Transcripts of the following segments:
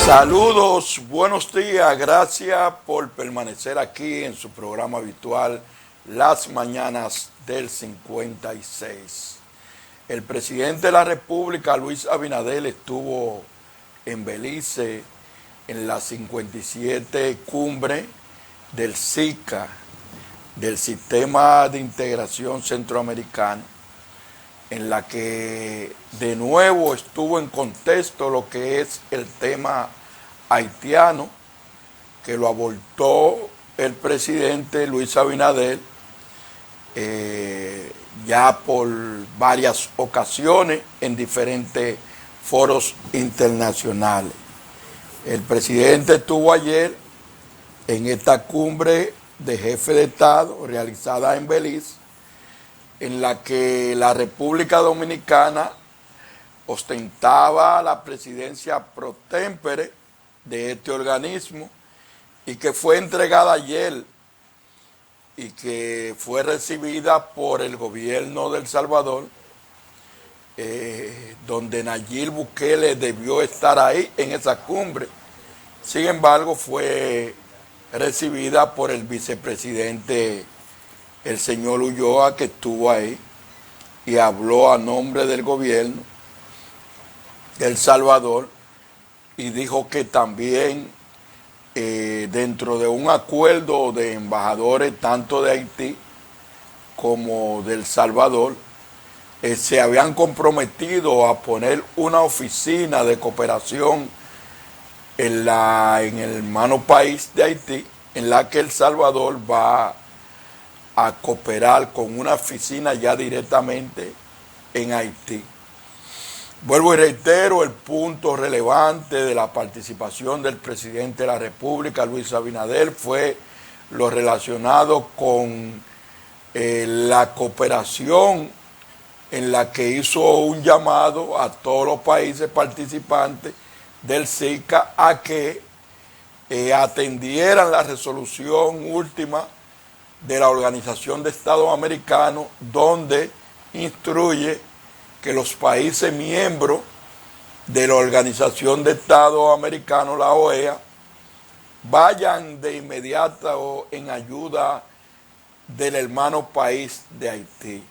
Saludos, buenos días, gracias por permanecer aquí en su programa habitual, Las Mañanas del 56. El presidente de la República, Luis Abinader, estuvo en Belice en la 57 cumbre del SICA, del Sistema de Integración Centroamericano, en la que de nuevo estuvo en contexto lo que es el tema haitiano, que lo abordó el presidente Luis Abinader ya por varias ocasiones en diferentes foros internacionales. El presidente estuvo ayer en esta cumbre de jefe de Estado realizada en Belice, en la que la República Dominicana ostentaba la presidencia pro tempore de este organismo y que fue entregada ayer y que fue recibida por el gobierno de El Salvador, donde Nayib Bukele debió estar ahí en esa cumbre. Sin embargo, fue recibida por el vicepresidente, el señor Ulloa, que estuvo ahí y habló a nombre del gobierno de El Salvador y dijo que también dentro de un acuerdo de embajadores tanto de Haití como de El Salvador, se habían comprometido a poner una oficina de cooperación en el hermano país de Haití, en la que El Salvador va a cooperar con una oficina ya directamente en Haití. Vuelvo y reitero, el punto relevante de la participación del presidente de la República, Luis Abinader, fue lo relacionado con la cooperación, en la que hizo un llamado a todos los países participantes del SICA a que atendieran la resolución última de la Organización de Estados Americanos, donde instruye que los países miembros de la Organización de Estados Americanos, la OEA, vayan de inmediato en ayuda del hermano país de Haití.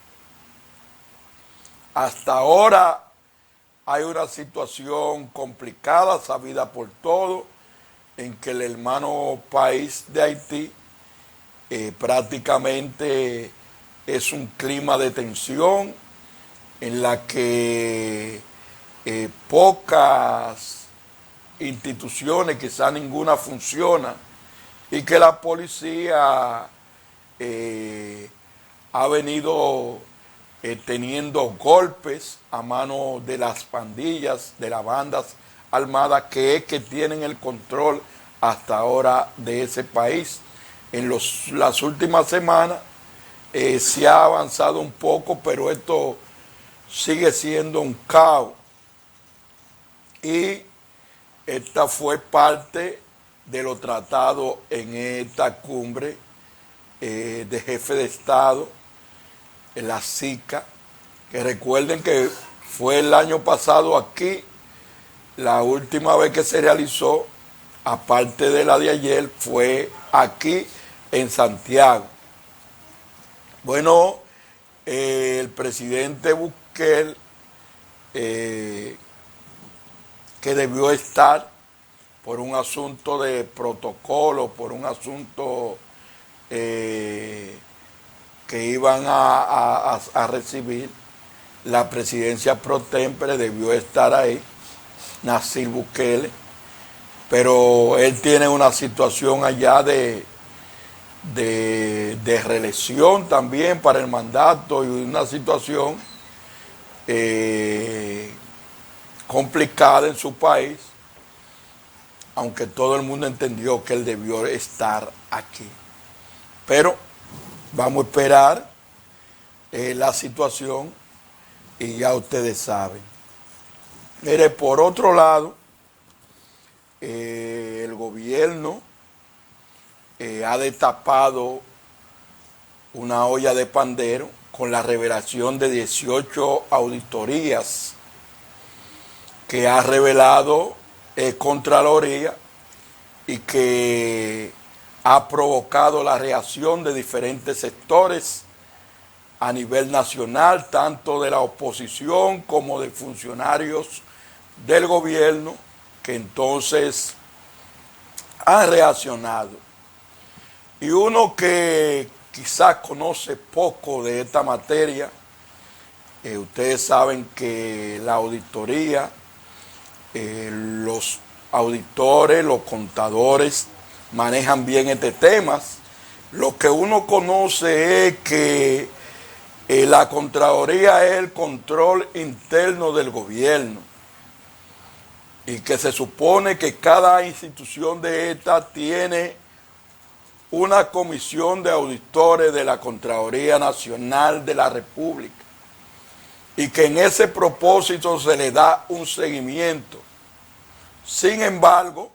Hasta ahora hay una situación complicada, sabida por todos, en que el hermano país de Haití prácticamente es un clima de tensión, en la que pocas instituciones, quizá ninguna, funciona, y que la policía ha venido teniendo golpes a mano de las pandillas, de las bandas armadas, que tienen el control hasta ahora de ese país. En las últimas semanas se ha avanzado un poco, pero esto sigue siendo un caos, y esta fue parte de lo tratado en esta cumbre de jefe de Estado, en la SICA, que recuerden que fue el año pasado aquí, la última vez que se realizó, aparte de la de ayer, fue aquí en Santiago. Bueno, el presidente Bukele, que debió estar por un asunto de protocolo, por un asunto que iban a recibir la presidencia pro tempore, debió estar ahí, Nayib Bukele, pero él tiene una situación allá de reelección también para el mandato, y una situación complicada en su país, aunque todo el mundo entendió que él debió estar aquí. Pero vamos a esperar la situación y ya ustedes saben. Mire, por otro lado, el gobierno ha destapado una olla de pandero con la revelación de 18 auditorías que ha revelado Contraloría y que ha provocado la reacción de diferentes sectores a nivel nacional, tanto de la oposición como de funcionarios del gobierno, que entonces han reaccionado. Y uno que quizás conoce poco de esta materia, ustedes saben que la auditoría, los auditores, los contadores manejan bien este tema. Lo que uno conoce es que la Contraloría es el control interno del gobierno y que se supone que cada institución de esta tiene una comisión de auditores de la Contraloría Nacional de la República y que en ese propósito se le da un seguimiento. Sin embargo,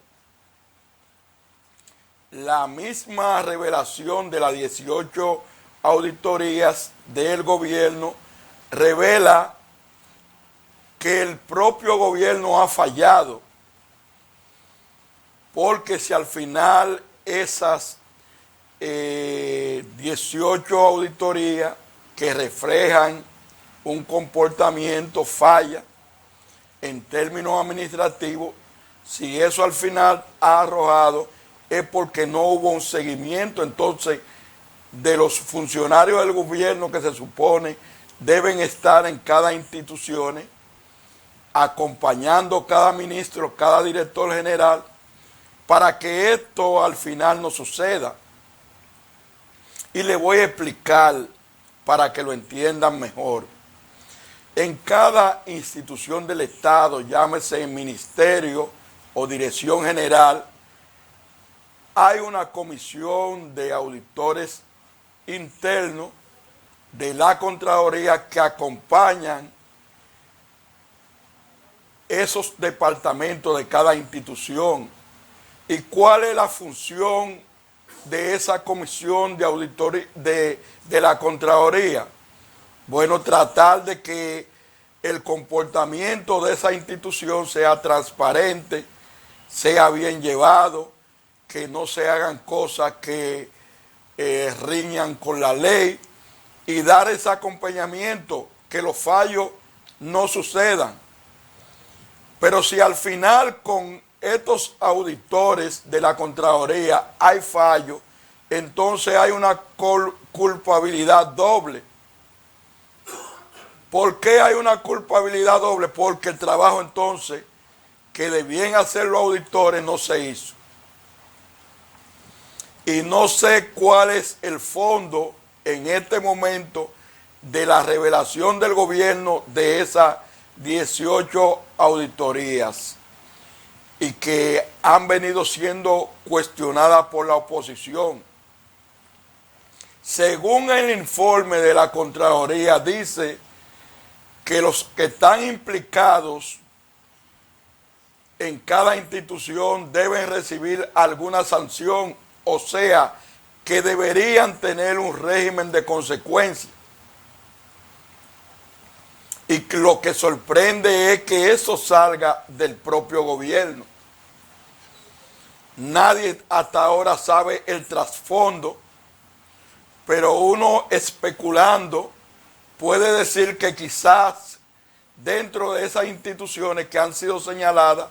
la misma revelación de las 18 auditorías del gobierno revela que el propio gobierno ha fallado, porque si al final esas 18 auditorías que reflejan un comportamiento falla en términos administrativos, si eso al final ha arrojado es porque no hubo un seguimiento entonces de los funcionarios del gobierno que se supone deben estar en cada institución acompañando cada ministro, cada director general, para que esto al final no suceda. Y le voy a explicar para que lo entiendan mejor. En cada institución del Estado, llámese ministerio o dirección general, hay una comisión de auditores internos de la Contraloría que acompañan esos departamentos de cada institución. ¿Y cuál es la función de esa comisión de auditoría de la Contraloría? Bueno, tratar de que el comportamiento de esa institución sea transparente, sea bien llevado, que no se hagan cosas que riñan con la ley y dar ese acompañamiento, que los fallos no sucedan. Pero si al final con estos auditores de la Contraloría hay fallos, entonces hay una culpabilidad doble. ¿Por qué hay una culpabilidad doble? Porque el trabajo entonces que debían hacer los auditores no se hizo. Y no sé cuál es el fondo en este momento de la revelación del gobierno de esas 18 auditorías y que han venido siendo cuestionadas por la oposición. Según el informe de la Contraloría, dice que los que están implicados en cada institución deben recibir alguna sanción, o sea, que deberían tener un régimen de consecuencias. Y lo que sorprende es que eso salga del propio gobierno. Nadie hasta ahora sabe el trasfondo, pero uno especulando puede decir que quizás dentro de esas instituciones que han sido señaladas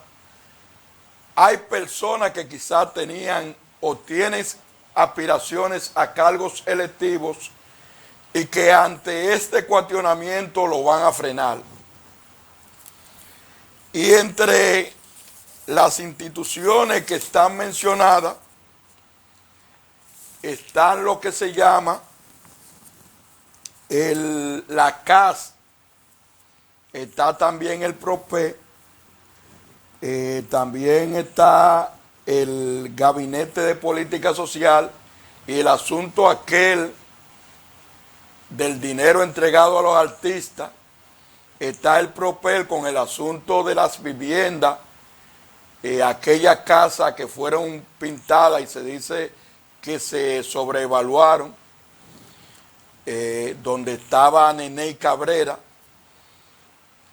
hay personas que quizás tenían o tienen aspiraciones a cargos electivos y que ante este cuestionamiento lo van a frenar. Y entre las instituciones que están mencionadas están lo que se llama la CAS, está también el PROPE, también está el Gabinete de Política Social y el asunto aquel del dinero entregado a los artistas. Está el PROPEL con el asunto de las viviendas, aquellas casas que fueron pintadas y se dice que se sobrevaluaron, donde estaba Neney Cabrera,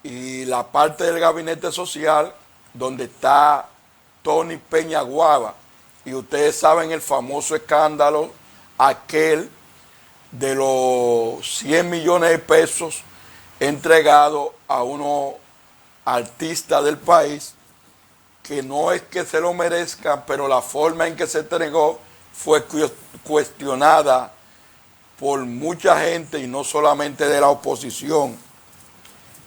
y la parte del Gabinete Social donde está Tony Peñaguaba, y ustedes saben el famoso escándalo aquel de los 100 millones de pesos entregados a unos artistas del país, que no es que se lo merezcan, pero la forma en que se entregó fue cuestionada por mucha gente y no solamente de la oposición.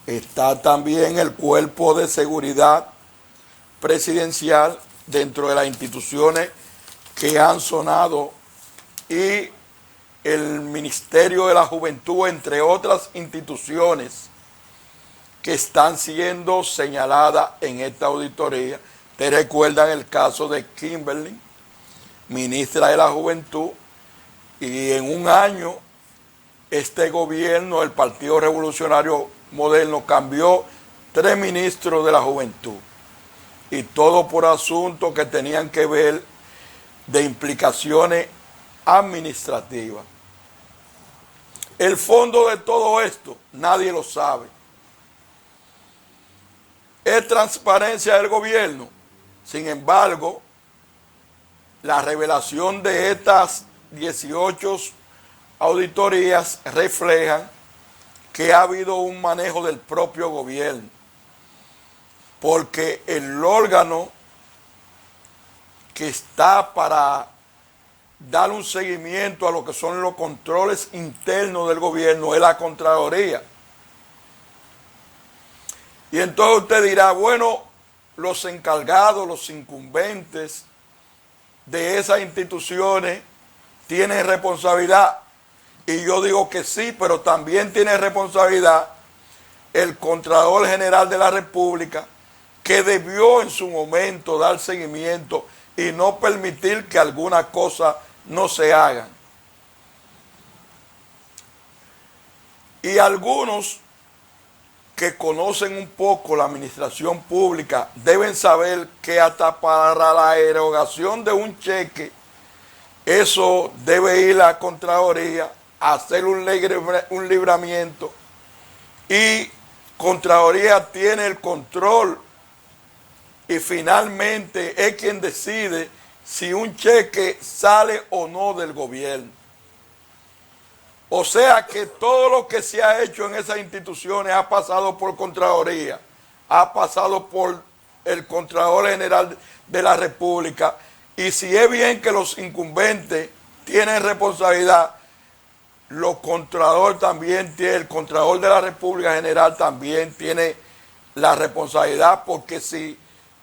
Está también el cuerpo de seguridad presidencial dentro de las instituciones que han sonado y el Ministerio de la Juventud, entre otras instituciones que están siendo señaladas en esta auditoría. Ustedes recuerdan el caso de Kimberly, ministra de la Juventud, y en un año este gobierno, el Partido Revolucionario Moderno, cambió 3 ministros de la Juventud, y todo por asuntos que tenían que ver de implicaciones administrativas. El fondo de todo esto, nadie lo sabe. Es transparencia del gobierno. Sin embargo, la revelación de estas 18 auditorías reflejan que ha habido un manejo del propio gobierno, porque el órgano que está para dar un seguimiento a lo que son los controles internos del gobierno es la Contraloría. Y entonces usted dirá, bueno, los encargados, los incumbentes de esas instituciones tienen responsabilidad. Y yo digo que sí, pero también tiene responsabilidad el Contralor General de la República, que debió en su momento dar seguimiento y no permitir que algunas cosas no se hagan. Y algunos que conocen un poco la administración pública deben saber que hasta para la erogación de un cheque, eso debe ir a la Contraloría, hacer un libramiento, y Contraloría tiene el control y finalmente es quien decide si un cheque sale o no del gobierno. O sea que todo lo que se ha hecho en esas instituciones ha pasado por Contraloría, ha pasado por el Contralor General de la República, y si es bien que los incumbentes tienen responsabilidad, el Contralor de la República General también tiene la responsabilidad, porque si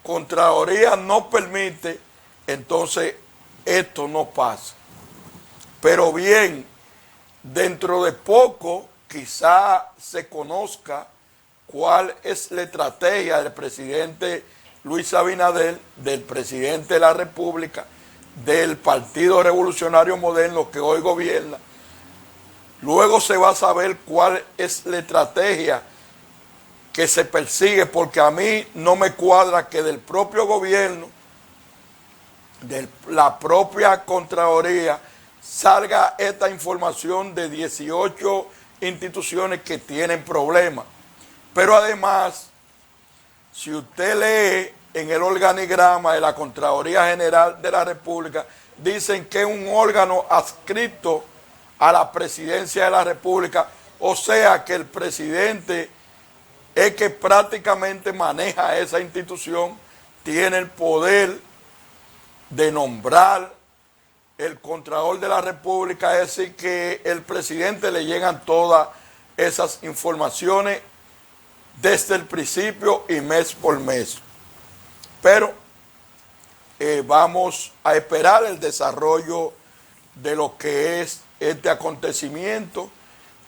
Contraloría no permite, entonces esto no pasa. Pero bien, dentro de poco quizá se conozca cuál es la estrategia del presidente Luis Abinader, del presidente de la República, del Partido Revolucionario Moderno que hoy gobierna. Luego se va a saber cuál es la estrategia que se persigue, porque a mí no me cuadra que del propio gobierno, de la propia Contraloría, salga esta información de 18 instituciones que tienen problemas. Pero además, si usted lee en el organigrama de la Contraloría General de la República, dicen que es un órgano adscrito a la Presidencia de la República, o sea que el presidente es que prácticamente maneja esa institución, tiene el poder de nombrar el Contralor de la República, es decir, que el presidente le llegan todas esas informaciones desde el principio y mes por mes. Pero vamos a esperar el desarrollo de lo que es este acontecimiento,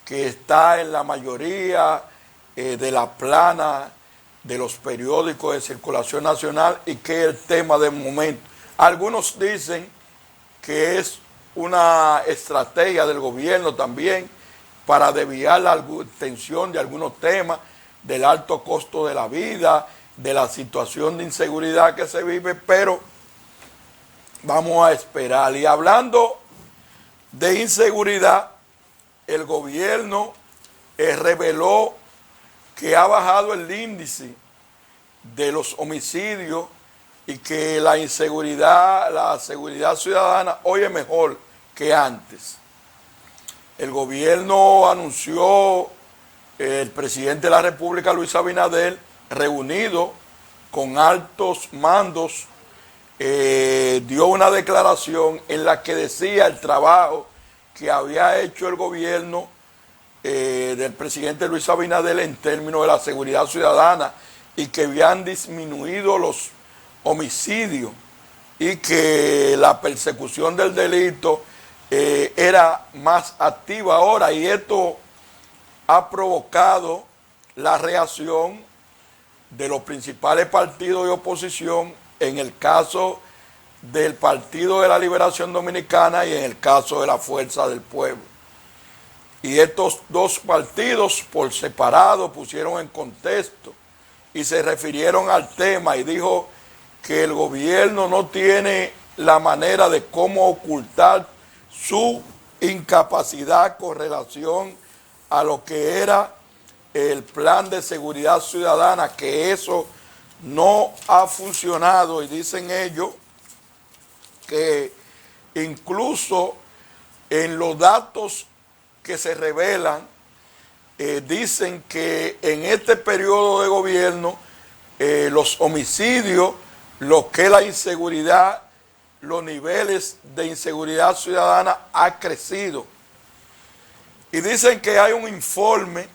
que está en la mayoría de la plana de los periódicos de circulación nacional, y que es el tema del momento. Algunos dicen que es una estrategia del gobierno también para desviar la atención de algunos temas, del alto costo de la vida, de la situación de inseguridad que se vive, pero vamos a esperar. Y hablando de inseguridad, el gobierno reveló que ha bajado el índice de los homicidios y que la seguridad ciudadana hoy es mejor que antes. El gobierno anunció, el presidente de la República, Luis Abinader, reunido con altos mandos, dio una declaración en la que decía el trabajo que había hecho el gobierno del presidente Luis Abinader en términos de la seguridad ciudadana y que habían disminuido los homicidios y que la persecución del delito era más activa ahora, y esto ha provocado la reacción de los principales partidos de oposición, en el caso del Partido de la Liberación Dominicana y en el caso de la Fuerza del Pueblo. Y estos dos partidos por separado pusieron en contexto y se refirieron al tema y dijo que el gobierno no tiene la manera de cómo ocultar su incapacidad con relación a lo que era el plan de seguridad ciudadana, que eso no ha funcionado, y dicen ellos que incluso en los datos que se revelan, dicen que en este periodo de gobierno los homicidios, lo que es la inseguridad, los niveles de inseguridad ciudadana ha crecido. Y dicen que hay un informe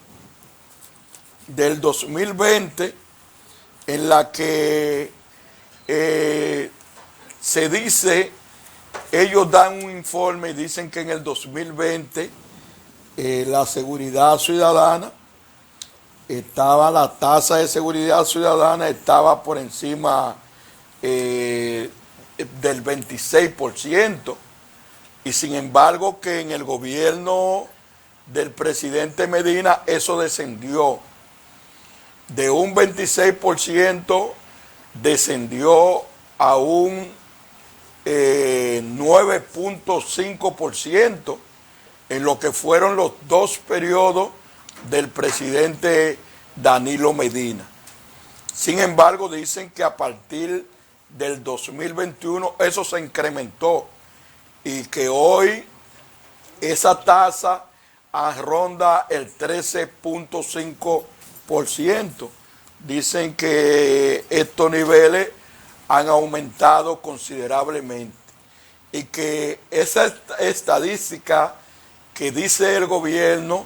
del 2020 en la que se dice, ellos dan un informe y dicen que en el 2020 la seguridad ciudadana la tasa de seguridad ciudadana estaba por encima del 26%, y sin embargo que en el gobierno del presidente Medina eso descendió. De un 26% descendió a un 9.5% en lo que fueron los dos periodos del presidente Danilo Medina. Sin embargo, dicen que a partir del 2021 eso se incrementó y que hoy esa tasa ronda el 13.5%. Dicen que estos niveles han aumentado considerablemente y que esa estadística que dice el gobierno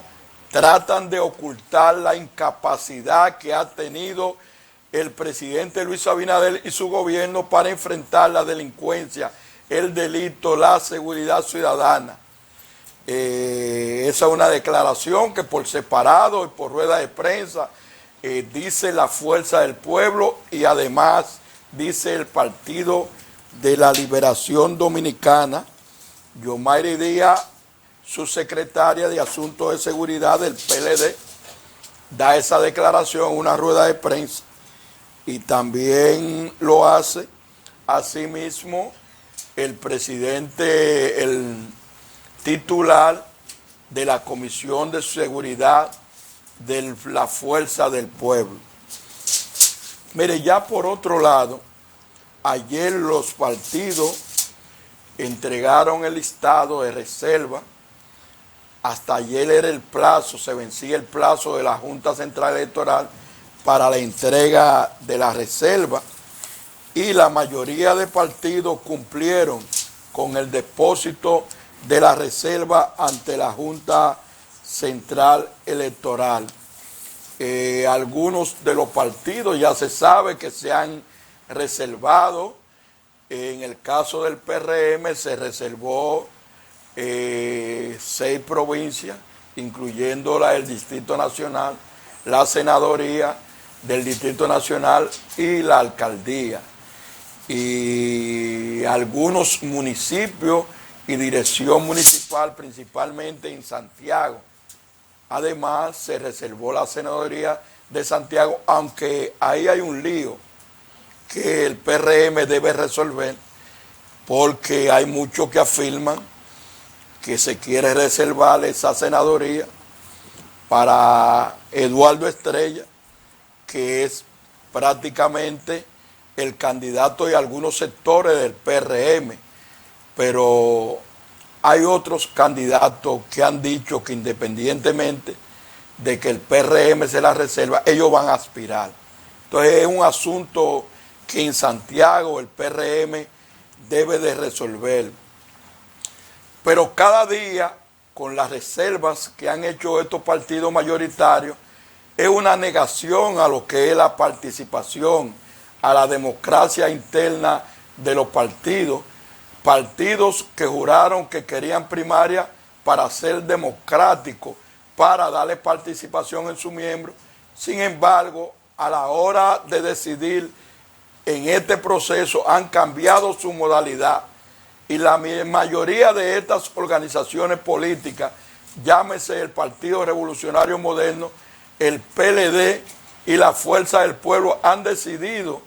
tratan de ocultar la incapacidad que ha tenido el presidente Luis Abinader y su gobierno para enfrentar la delincuencia, el delito, la seguridad ciudadana. Esa es una declaración que por separado y por rueda de prensa dice la Fuerza del Pueblo, y además dice el Partido de la Liberación Dominicana. Yomairi Díaz, su secretaria de Asuntos de Seguridad del PLD, da esa declaración en una rueda de prensa, y también lo hace asimismo el presidente, el titular de la Comisión de Seguridad de la Fuerza del Pueblo. Mire, ya por otro lado, ayer los partidos entregaron el listado de reserva. Hasta ayer era el plazo, se vencía el plazo de la Junta Central Electoral para la entrega de la reserva, y la mayoría de partidos cumplieron con el depósito de la reserva ante la Junta Central Electoral. Algunos de los partidos ya se sabe que se han reservado. En el caso del PRM se reservó 6 provincias, incluyendo el Distrito Nacional, la senadoría del Distrito Nacional y la alcaldía. Y algunos municipios y dirección municipal, principalmente en Santiago. Además, se reservó la senadoría de Santiago, aunque ahí hay un lío que el PRM debe resolver, porque hay muchos que afirman que se quiere reservar esa senadoría para Eduardo Estrella, que es prácticamente el candidato y algunos sectores del PRM, pero hay otros candidatos que han dicho que independientemente de que el PRM se la reserva, ellos van a aspirar. Entonces es un asunto que en Santiago el PRM debe de resolver. Pero cada día, con las reservas que han hecho estos partidos mayoritarios, es una negación a lo que es la participación, a la democracia interna de los partidos. Partidos que juraron que querían primaria para ser democráticos, para darle participación en sus miembros. Sin embargo, a la hora de decidir en este proceso han cambiado su modalidad y la mayoría de estas organizaciones políticas, llámese el Partido Revolucionario Moderno, el PLD y la Fuerza del Pueblo, han decidido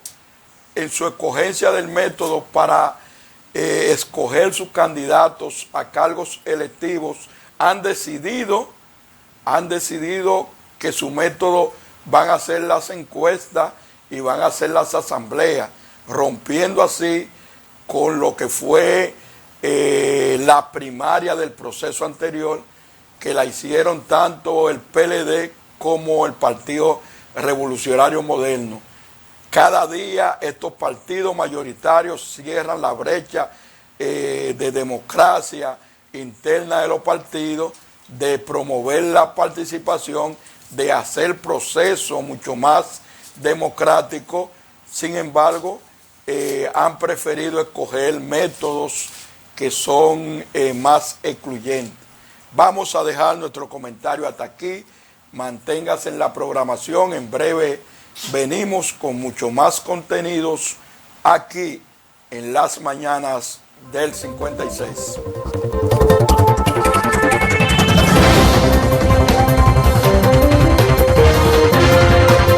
en su escogencia del método para escoger sus candidatos a cargos electivos, han decidido que su método van a ser las encuestas y van a ser las asambleas, rompiendo así con lo que fue la primaria del proceso anterior, que la hicieron tanto el PLD como el Partido Revolucionario Moderno. Cada día estos partidos mayoritarios cierran la brecha de democracia interna de los partidos, de promover la participación, de hacer procesos mucho más democráticos. Sin embargo, han preferido escoger métodos que son más excluyentes. Vamos a dejar nuestro comentario hasta aquí. Manténgase en la programación. En breve venimos con mucho más contenidos aquí en las mañanas del 56.